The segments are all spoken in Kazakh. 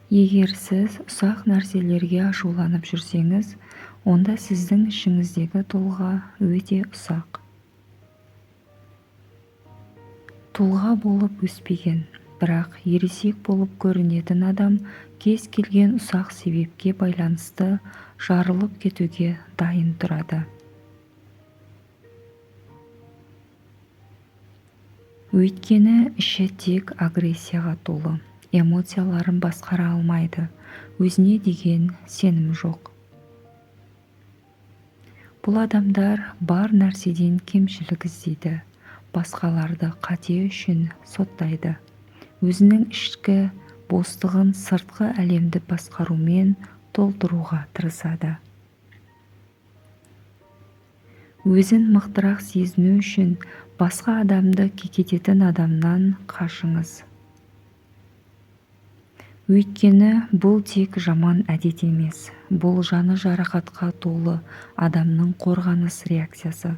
Егер сіз ұсақ нәрселерге ашуланып жүрсеңіз, онда сіздің ішіңіздегі тұлға өте ұсақ. Тұлға болып өспеген, бірақ ересек болып көрінетін адам кез келген ұсақ себепке байланысты жарылып кетуге дайын тұрады. Өйткені іші тек агрессияға толы, эмоцияларын басқара алмайды, өзіне деген сенім жоқ. Бұл адамдар бар нәрседен кемшілік іздейді, басқаларды қате үшін соттайды, өзінің ішкі бостығын сыртқы әлемді басқарумен толтыруға тырысады. Өзін мықтырақ сезіну үшін басқа адамды кекететін адамнан қашыңыз. Өйткені бұл тек жаман әдет емес, бұл жаны жарақатқа толы адамның қорғаныс реакциясы.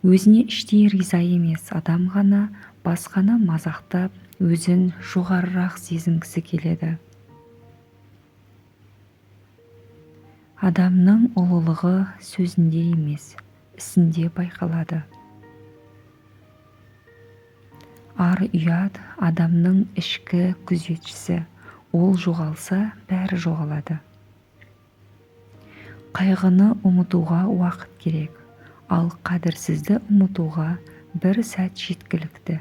Өзіне іштей риза емес адам ғана басқаны мазақтап, өзін жоғарырақ сезінгісі келеді. Адамның ұлылығы сөзінде емес, ісінде байқалады. Ар ұят адамның ішкі күзетшісі, ол жоғалса, бәрі жоғалады. Қайғыны ұмытуға уақыт керек, ал қадірсізді ұмытуға бір сәт жеткілікті.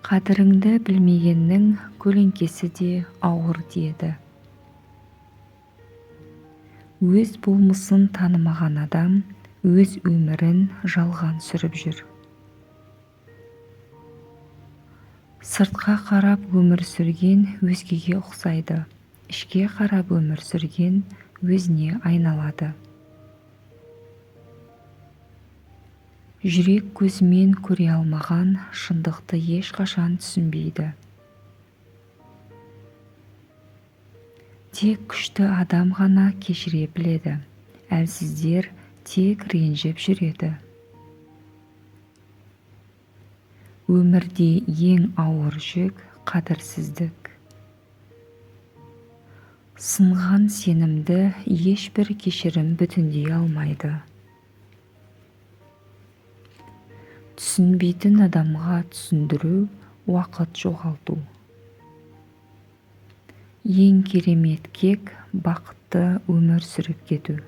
Қадіріңді білмегеннің көлеңкесі де ауыр тиеді. Өз болмысын танымаған адам өз өмірін жалған сүріп жүр. Сыртқа қарап өмір сүрген өзгеге ұқсайды, ішке қарап өмір сүрген өзіне айналады. Жүрек көзімен көре алмаған шындықты ешқашан түсінбейді. Тек күшті адам ғана кешіре біледі, әлсіздер тек ренжіп жүреді. Өмірде ең ауыр жүк қадірсіздік. Сынған сенімді ешбір кешірім бүтіндей алмайды. Түсінбейтін адамға түсіндіру уақыт жоғалту. Ең керемет кек бақытты өмір сүріп кету.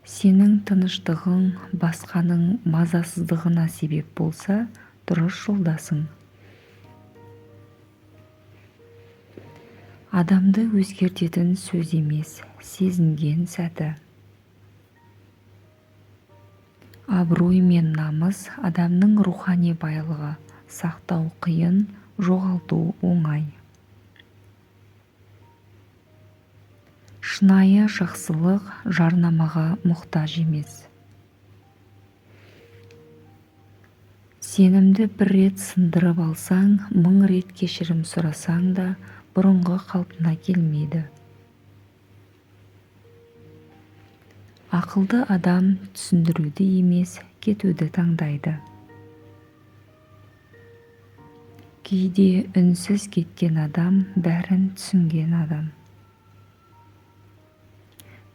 Сенің тыныштығың басқаның мазасыздығына себеп болса, дұрыс жолдасың. Адамды өзгертетін сөз емес, сезінген сәті. Абырой мен намыс адамның рухани байлығы, сақтау қиын, жоғалту оңай. Шынайы жақсылық жарнамаға мұқтаж емес. Сенімді бір рет сындырып алсаң, 1000 рет кешірім сұрасаң да, бұрынғы қалпына келмейді. Ақылды адам түсіндіруді емес, кетуді таңдайды. Кейде үнсіз кеткен адам бәрін түсінген адам.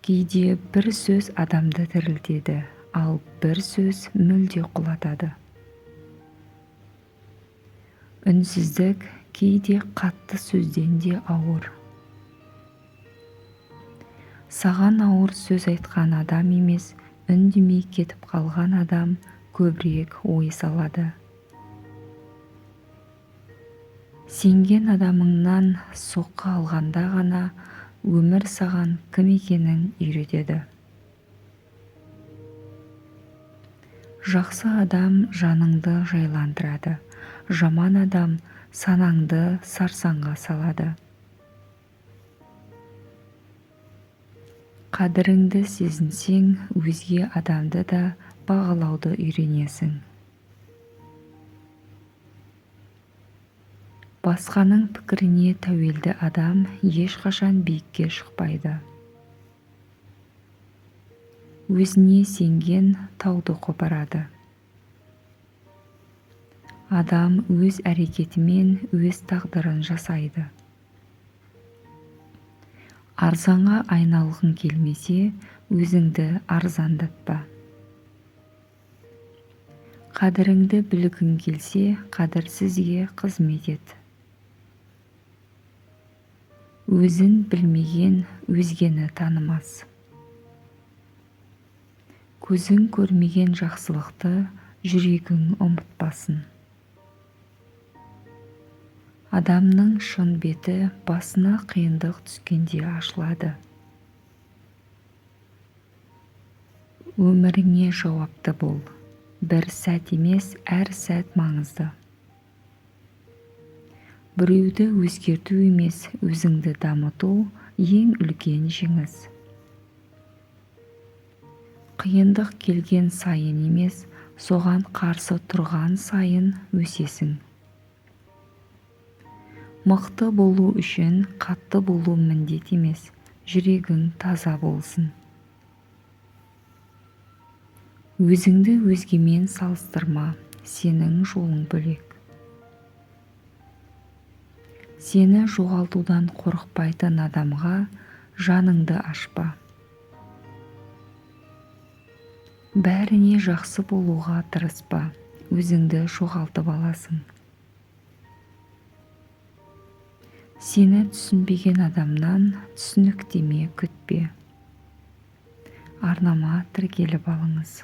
Кейде бір сөз адамды тірілтеді, ал бір сөз мүлде құлатады. Үнсіздік кейде қатты сөзден де ауыр. Саған ауыр сөз айтқан адам емес, үндемей кетіп қалған адам көбірек ой салады. Сенген адамыңнан соққы алғанда ғана өмір саған кім екенін үйретеді. Жақсы адам жаныңды жайландырады, жаман адам санаңды сарсаңға салады. Қадіріңді сезінсең, өзге адамды да бағалауды үйренесің. Басқаның пікіріне тәуелді адам ешқашан биікке шықпайды. Өзіне сенген тауды қопарады. Адам өз әрекетімен өз тағдырын жасайды. Арзанға айналғың келмесе, өзіңді арзандатпа. Қадіріңді білгің келсе, қадірсізге қызмет ет. Өзін білмеген өзгені танымас. Көзің көрмеген жақсылықты жүрегің ұмытпасын. Адамның шын беті басына қиындық түскенде ашылады. Өміріңе жауапты бол. Бір сәт емес, әр сәт маңызды. Біреуді өзгерту емес, өзіңді дамыту ең үлкен жеңіс. Қиындық келген сайын емес, соған қарсы тұрған сайын өсесің. Мықты болу үшін қатты болу міндет емес, жүрегің таза болсын. Өзіңді өзгемен салыстырма, сенің жолың бөлек. Сені жоғалтудан қорықпайтын адамға жаныңды ашпа. Бәріне жақсы болуға тырыспа, өзіңді жоғалтып аласың. Сені түсінбеген адамнан түсініктеме күтпе. Арнама тіркеліп алыңыз.